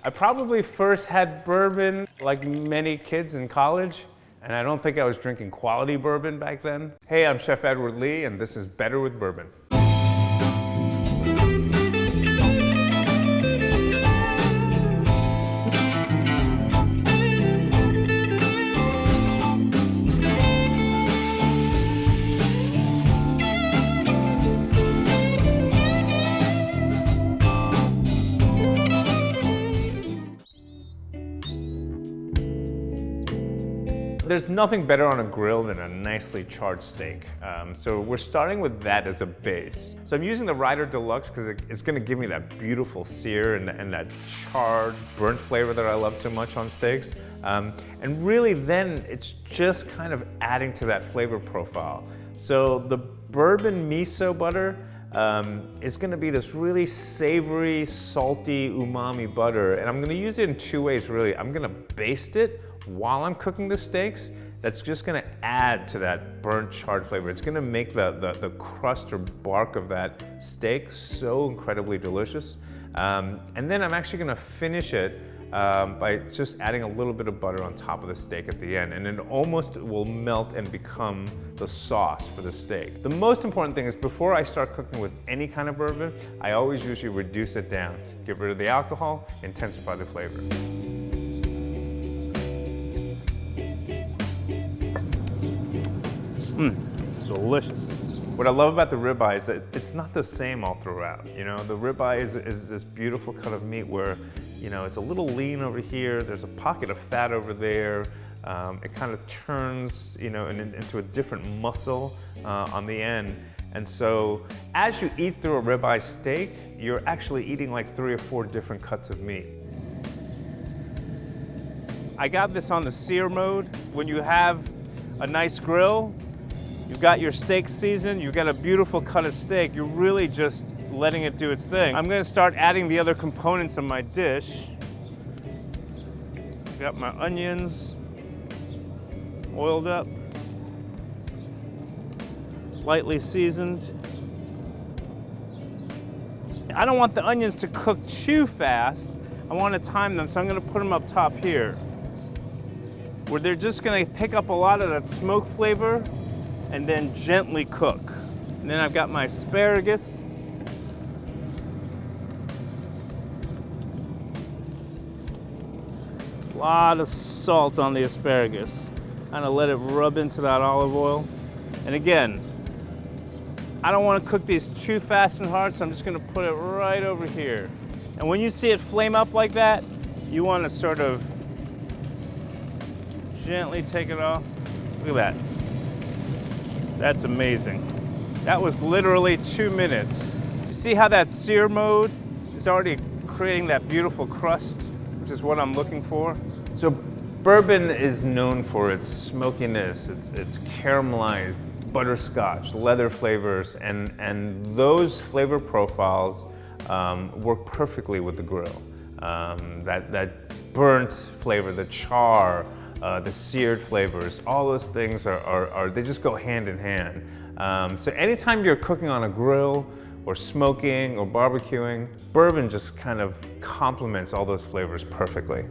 I probably first had bourbon like many kids in college, and I don't think I was drinking quality bourbon back then. Hey, I'm Chef Edward Lee, and this is Better with Bourbon. There's nothing better on a grill than a nicely charred steak. So we're starting with that as a base. So I'm using the Rider DLX because it's gonna give me that beautiful sear and that charred, burnt flavor that I love so much on steaks. And really then it's just kind of adding to that flavor profile. So the bourbon miso butter is gonna be this really savory, salty, umami butter. And I'm gonna use it in two ways really. I'm gonna baste it while I'm cooking the steaks. That's just gonna add to that burnt charred flavor. It's gonna make the crust or bark of that steak so incredibly delicious. And then I'm actually gonna finish it by just adding a little bit of butter on top of the steak at the end, and it almost will melt and become the sauce for the steak. The most important thing is before I start cooking with any kind of bourbon, I always usually reduce it down. Get rid of the alcohol, intensify the flavor. Delicious. What I love about the ribeye is that it's not the same all throughout. You know, the ribeye is this beautiful cut of meat where, you know, it's a little lean over here, there's a pocket of fat over there, it kind of turns, you know, into a different muscle on the end. And so as you eat through a ribeye steak, you're actually eating like 3 or 4 different cuts of meat. I got this on the Sear Mode. When you have a nice grill, you've got your steak seasoned, you've got a beautiful cut of steak, you're really just letting it do its thing. I'm gonna start adding the other components of my dish. Got my onions oiled up, lightly seasoned. I don't want the onions to cook too fast. I want to time them, so I'm gonna put them up top here, where they're just gonna pick up a lot of that smoke flavor and then gently cook. And then I've got my asparagus. A lot of salt on the asparagus. Kind of let it rub into that olive oil. And again, I don't want to cook these too fast and hard, so I'm just gonna put it right over here. And when you see it flame up like that, you want to sort of gently take it off. Look at that. That's amazing. That was literally 2 minutes. You see how that sear mode is already creating that beautiful crust, which is what I'm looking for? So bourbon is known for its smokiness, its caramelized, butterscotch, leather flavors, and those flavor profiles work perfectly with the grill. That burnt flavor, the char, the seared flavors, all those things they just go hand in hand. So anytime you're cooking on a grill or smoking or barbecuing, bourbon just kind of complements all those flavors perfectly.